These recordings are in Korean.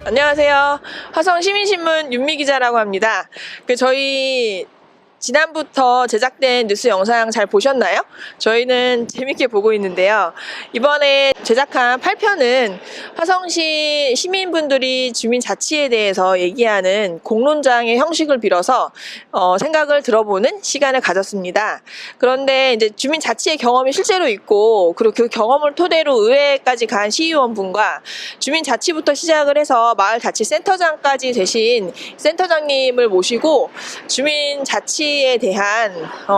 안녕하세요. 화성시민신문 윤미 기자라고 합니다. 저희 지난부터 제작된 뉴스 영상 잘 보셨나요? 저희는 재밌게 보고 있는데요. 이번에 제작한 8편은 화성시 시민분들이 주민자치에 대해서 얘기하는 공론장의 형식을 빌어서 생각을 들어보는 시간을 가졌습니다. 그런데 이제 주민자치의 경험이 실제로 있고, 그리고 그 경험을 토대로 의회까지 간 시의원분과 주민자치부터 시작을 해서 마을자치센터장까지 되신 센터장님을 모시고 주민자치에 대한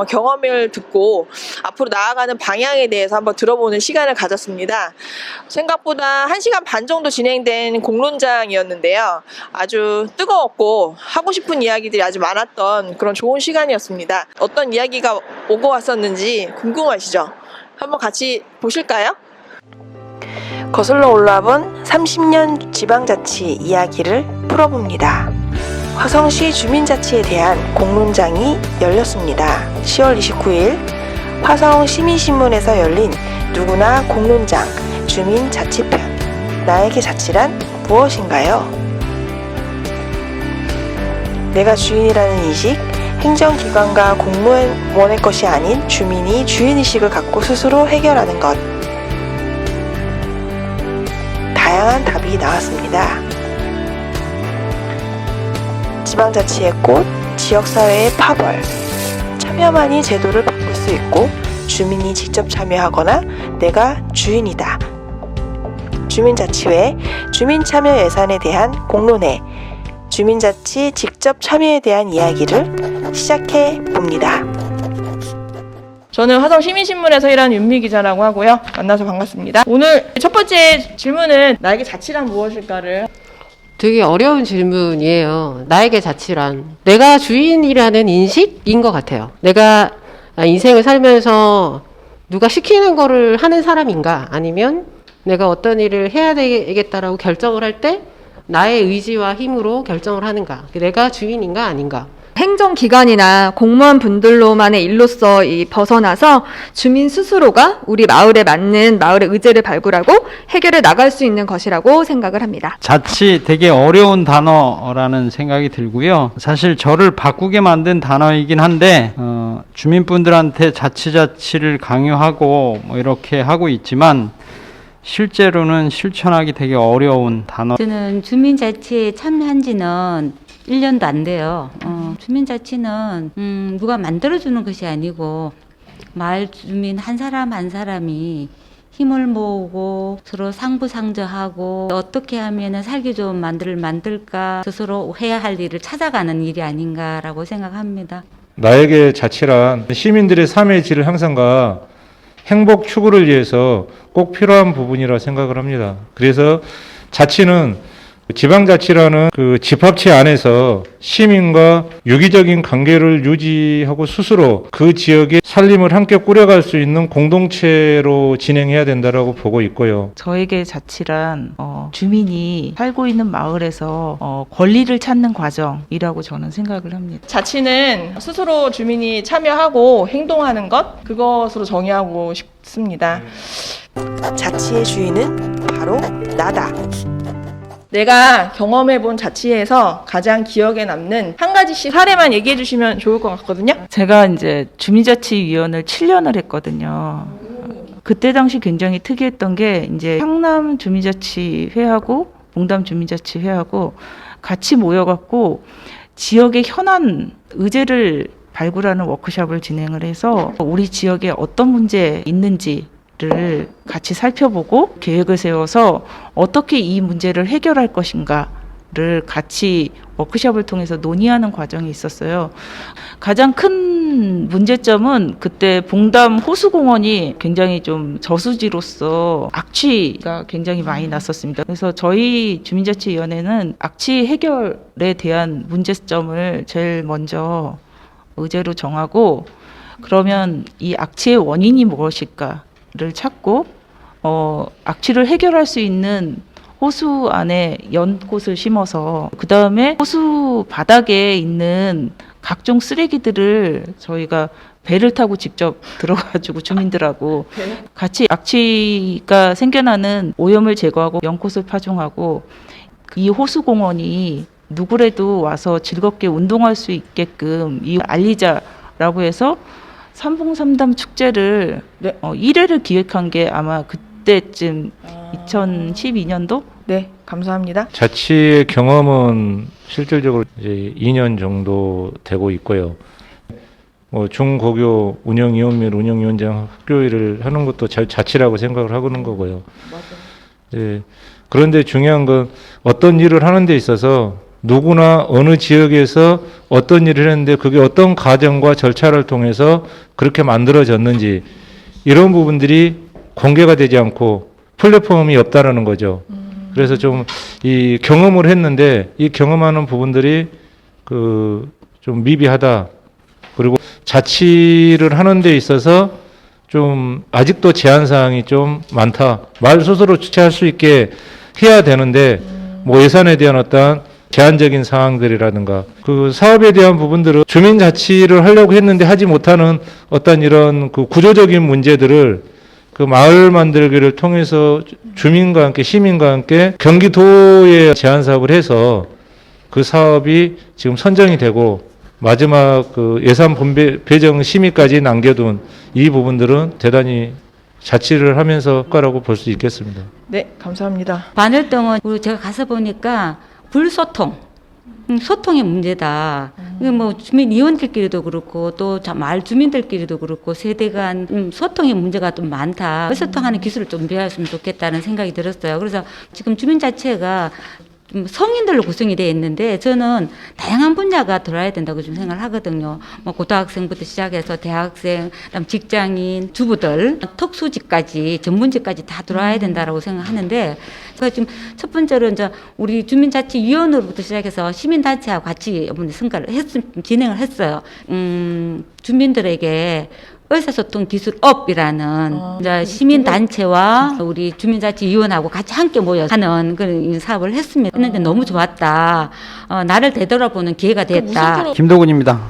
경험을 듣고 앞으로 나아가는 방향에 대해서 한번 들어보는 시간을 가졌습니다. 생각보다 1시간 반 정도 진행된 공론장이었는데요. 아주 뜨거웠고 하고 싶은 이야기들이 아주 많았던 그런 좋은 시간이었습니다. 어떤 이야기가 오고 왔었는지 궁금하시죠? 한번 같이 보실까요? 거슬러 올라본 30년 지방자치 이야기를 풀어봅니다. 화성시 주민자치에 대한 공론장이 열렸습니다. 10월 29일 화성시민신문에서 열린 누구나 공론장 주민자치편. 나에게 자치란 무엇인가요? 내가 주인이라는 인식, 행정기관과 공무원의 것이 아닌 주민이 주인의식을 갖고 스스로 해결하는 것. 다양한 답이 나왔습니다. 지방자치의 꽃, 지역사회의 파벌. 참여만이 제도를 바꿀 수 있고 주민이 직접 참여하거나 내가 주인이다. 주민자치회, 주민참여 예산에 대한 공론회, 주민자치 직접 참여에 대한 이야기를 시작해 봅니다. 저는 화성시민신문에서 일하는 윤미 기자라고 하고요. 만나서 반갑습니다. 오늘 첫 번째 질문은 나에게 자치란 무엇일까를. 되게 어려운 질문이에요. 나에게 자치란 내가 주인이라는 인식인 것 같아요. 내가 인생을 살면서 누가 시키는 거를 하는 사람인가, 아니면 내가 어떤 일을 해야 되겠다라고 결정을 할 때 나의 의지와 힘으로 결정을 하는가, 내가 주인인가 아닌가. 행정기관이나 공무원 분들로만의 일로서 벗어나서 주민 스스로가 우리 마을에 맞는 마을의 의제를 발굴하고 해결해 나갈 수 있는 것이라고 생각을 합니다. 자치 되게 어려운 단어라는 생각이 들고요. 사실 저를 바꾸게 만든 단어이긴 한데 주민분들한테 자치를 강요하고 뭐 이렇게 하고 있지만 실제로는 실천하기 되게 어려운 단어. 저는 주민자치에 참여한 지는 1년도 안 돼요. 주민자치는 누가 만들어주는 것이 아니고 마을 주민 한 사람 한 사람이 힘을 모으고 서로 상부상조하고 어떻게 하면 살기 좋은 마을을 만들까 스스로 해야 할 일을 찾아가는 일이 아닌가라고 생각합니다. 나에게 자치란 시민들의 삶의 질을 향상과 행복 추구를 위해서 꼭 필요한 부분이라 생각을 합니다. 그래서 자치는 지방자치라는 그 집합체 안에서 시민과 유기적인 관계를 유지하고 스스로 그 지역의 살림을 함께 꾸려갈 수 있는 공동체로 진행해야 된다라고 보고 있고요. 저에게 자치란 주민이 살고 있는 마을에서 권리를 찾는 과정이라고 저는 생각을 합니다. 자치는 스스로 주민이 참여하고 행동하는 것, 그것으로 정의하고 싶습니다. 자치의 주인은 바로 나다. 내가 경험해본 자치에서 가장 기억에 남는 한 가지씩 사례만 얘기해 주시면 좋을 것 같거든요. 제가 이제 주민자치위원을 7년을 했거든요. 그때 당시 굉장히 특이했던 게 이제 향남 주민자치회하고 봉담 주민자치회하고 같이 모여갖고 지역의 현안 의제를 발굴하는 워크숍을 진행을 해서 우리 지역에 어떤 문제 있는지 를 같이 살펴보고 계획을 세워서 어떻게 이 문제를 해결할 것인가를 같이 워크숍을 통해서 논의하는 과정이 있었어요. 가장 큰 문제점은 그때 봉담 호수공원이 굉장히 좀 저수지로서 악취가 굉장히 많이 났었습니다. 그래서 저희 주민자치위원회는 악취 해결에 대한 문제점을 제일 먼저 의제로 정하고, 그러면 이 악취의 원인이 무엇일까 를 찾고 악취를 해결할 수 있는 호수 안에 연꽃을 심어서 그 다음에 호수 바닥에 있는 각종 쓰레기들을 저희가 배를 타고 직접 들어가지고 주민들하고 같이 악취가 생겨나는 오염을 제거하고 연꽃을 파종하고 이 호수공원이 누구라도 와서 즐겁게 운동할 수 있게끔 알리자라고 해서 삼봉삼담 축제를 1회를 기획한 게 아마 그때쯤 2012년도? 네, 감사합니다. 자치의 경험은 실질적으로 이제 2년 정도 되고 있고요. 중고교 운영위원 및 운영위원장 학교일을 하는 것도 자치라고 생각을 하고는 거고요. 예, 그런데 중요한 건 어떤 일을 하는 데 있어서 누구나 어느 지역에서 어떤 일을 했는데 그게 어떤 과정과 절차를 통해서 그렇게 만들어졌는지 이런 부분들이 공개가 되지 않고 플랫폼이 없다라는 거죠. 그래서 좀 이 경험을 했는데 이 경험하는 부분들이 좀 미비하다. 그리고 자치를 하는 데 있어서 좀 아직도 제한 사항이 좀 많다. 말 스스로 주체할 수 있게 해야 되는데 예산에 대한 어떤 제한적인 사항들이라든가 그 사업에 대한 부분들은 주민자치를 하려고 했는데 하지 못하는 어떤 이런 그 구조적인 문제들을 그 마을 만들기를 통해서 주민과 함께 시민과 함께 경기도에 제한 사업을 해서 그 사업이 지금 선정이 되고 마지막 그 예산 배정 심의까지 남겨둔 이 부분들은 대단히 자치를 하면서 효과라고 볼 수 있겠습니다. 네, 감사합니다. 바늘동은 제가 가서 보니까 불소통, 소통의 문제다. 이게 주민 의원들끼리도 그렇고 또 마을 주민들끼리도 그렇고 세대 간 소통의 문제가 좀 많다. 소통하는 기술을 좀 배웠으면 좋겠다는 생각이 들었어요. 그래서 지금 주민자치회가 성인들로 구성이 되어 있는데 저는 다양한 분야가 들어야 된다고 좀 생각을 하거든요. 고등학생부터 시작해서 대학생, 그다음 직장인, 주부들, 특수직까지, 전문직까지 다 들어와야 된다라고 생각하는데 그래서 지금 첫 번째로 이제 우리 주민자치위원으로부터 시작해서 시민단체하고 같이 진행을 했어요. 주민들에게 의사소통 기술업이라는 이제 시민단체와 우리 주민자치위원하고 같이 함께 모여 하는 그런 사업을 했는데 너무 좋았다. 나를 되돌아보는 기회가 됐다. 김도근입니다.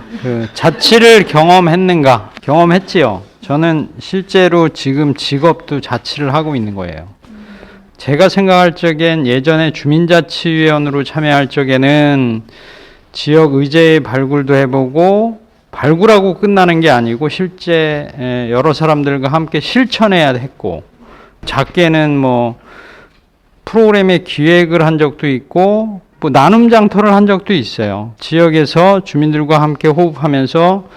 자치를 경험했는가? 경험했지요. 저는 실제로 지금 직업도 자치를 하고 있는 거예요. 제가 생각할 적엔 예전에 주민자치위원으로 참여할 적에는 지역 의제 발굴도 해보고 발굴하고 끝나는 게 아니고 실제 여러 사람들과 함께 실천해야 했고 작게는 프로그램의 기획을 한 적도 있고 나눔 장터를 한 적도 있어요. 지역에서 주민들과 함께 호흡하면서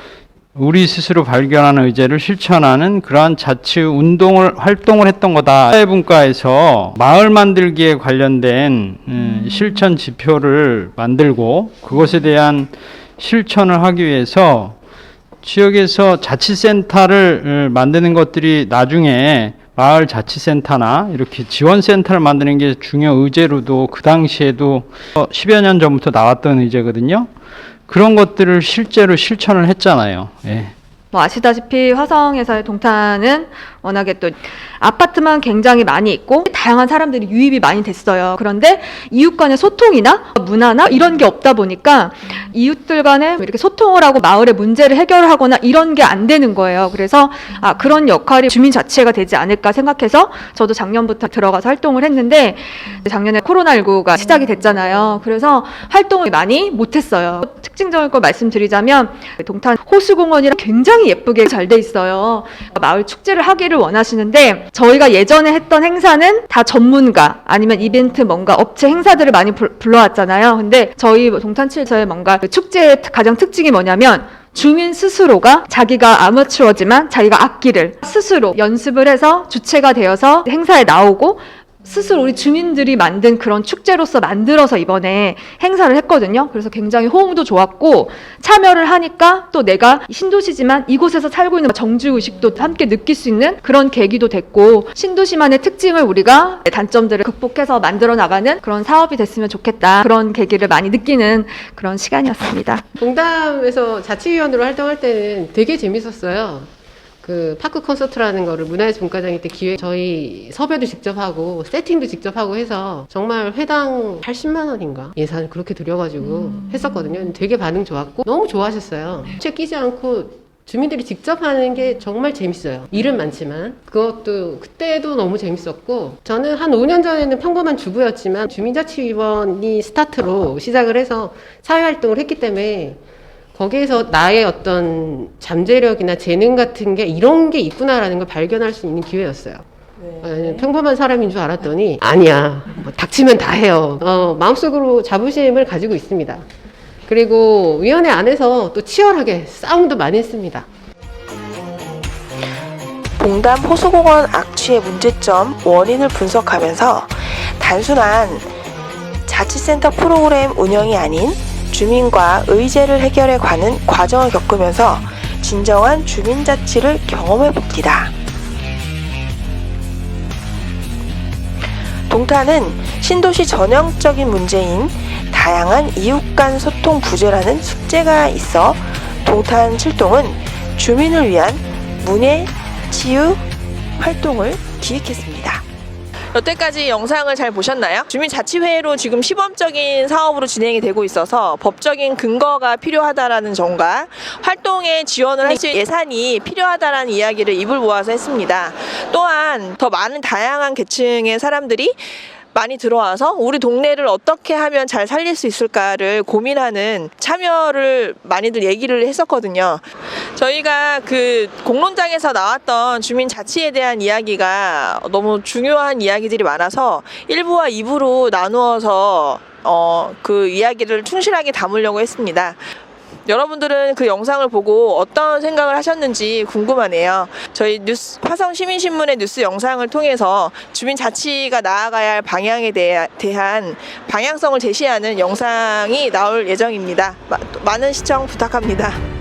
우리 스스로 발견하는 의제를 실천하는 그러한 자치 활동을 했던 거다. 사회분과에서 마을 만들기에 관련된 실천 지표를 만들고 그것에 대한 실천을 하기 위해서 지역에서 자치센터를 만드는 것들이 나중에 마을 자치센터나 이렇게 지원센터를 만드는 게 중요 의제로도 그 당시에도 10여 년 전부터 나왔던 의제거든요. 그런 것들을 실제로 실천을 했잖아요. 예. 아시다시피 화성에서의 동탄은 워낙에 또 아파트만 굉장히 많이 있고 다양한 사람들이 유입이 많이 됐어요. 그런데 이웃 간의 소통이나 문화나 이런 게 없다 보니까 이웃들 간에 이렇게 소통을 하고 마을의 문제를 해결하거나 이런 게 안 되는 거예요. 그래서 그런 역할이 주민자치회가 되지 않을까 생각해서 저도 작년부터 들어가서 활동을 했는데 작년에 코로나19가 시작이 됐잖아요. 그래서 활동을 많이 못했어요. 특징적인 걸 말씀드리자면 동탄 호수공원이랑 굉장히 예쁘게 잘 돼 있어요. 마을 축제를 하기를 원하시는데 저희가 예전에 했던 행사는 다 전문가 아니면 이벤트 뭔가 업체 행사들을 많이 불러왔잖아요. 근데 저희 동탄칠에서의 뭔가 축제의 가장 특징이 뭐냐면 주민 스스로가 자기가 아마추어지만 자기가 악기를 스스로 연습을 해서 주체가 되어서 행사에 나오고 스스로 우리 주민들이 만든 그런 축제로서 만들어서 이번에 행사를 했거든요. 그래서 굉장히 호응도 좋았고 참여를 하니까 또 내가 신도시지만 이곳에서 살고 있는 정주의식도 함께 느낄 수 있는 그런 계기도 됐고 신도시만의 특징을 우리가 단점들을 극복해서 만들어 나가는 그런 사업이 됐으면 좋겠다. 그런 계기를 많이 느끼는 그런 시간이었습니다. 동담에서 자치위원으로 활동할 때는 되게 재밌었어요. 그 파크 콘서트라는 거를 문화예술 분과장일 때 저희 섭외도 직접 하고 세팅도 직접 하고 해서 정말 회당 80만 원인가 예산을 그렇게 들여가지고 했었거든요. 되게 반응 좋았고 너무 좋아하셨어요. 채 끼지 않고 주민들이 직접 하는 게 정말 재밌어요. 일은 많지만 그것도 그때도 너무 재밌었고, 저는 한 5년 전에는 평범한 주부였지만 주민자치위원이 스타트로 시작을 해서 사회활동을 했기 때문에 거기에서 나의 어떤 잠재력이나 재능 같은 게 이런 게 있구나라는 걸 발견할 수 있는 기회였어요. 평범한 사람인 줄 알았더니 아니야, 닥치면 다 해요. 마음속으로 자부심을 가지고 있습니다. 그리고 위원회 안에서 또 치열하게 싸움도 많이 했습니다. 봉담 호수공원 악취의 문제점, 원인을 분석하면서 단순한 자치센터 프로그램 운영이 아닌 주민과 의제를 해결해 가는 과정을 겪으면서 진정한 주민자치를 경험해 봅니다. 동탄은 신도시 전형적인 문제인 다양한 이웃 간 소통 부재라는 숙제가 있어 동탄 7동은 주민을 위한 문예 치유 활동을 기획했습니다. 여태까지 영상을 잘 보셨나요? 주민자치회로 지금 시범적인 사업으로 진행이 되고 있어서 법적인 근거가 필요하다라는 점과 활동에 지원을 할 수 있는 예산이 필요하다라는 이야기를 입을 모아서 했습니다. 또한 더 많은 다양한 계층의 사람들이 많이 들어와서 우리 동네를 어떻게 하면 잘 살릴 수 있을까를 고민하는 참여를 많이들 얘기를 했었거든요. 저희가 그 공론장에서 나왔던 주민 자치에 대한 이야기가 너무 중요한 이야기들이 많아서 1부와 2부로 나누어서 그 이야기를 충실하게 담으려고 했습니다. 여러분들은 그 영상을 보고 어떤 생각을 하셨는지 궁금하네요. 저희 화성 시민신문의 뉴스 영상을 통해서 주민자치가 나아가야 할 방향에 대한 방향성을 제시하는 영상이 나올 예정입니다. 많은 시청 부탁합니다.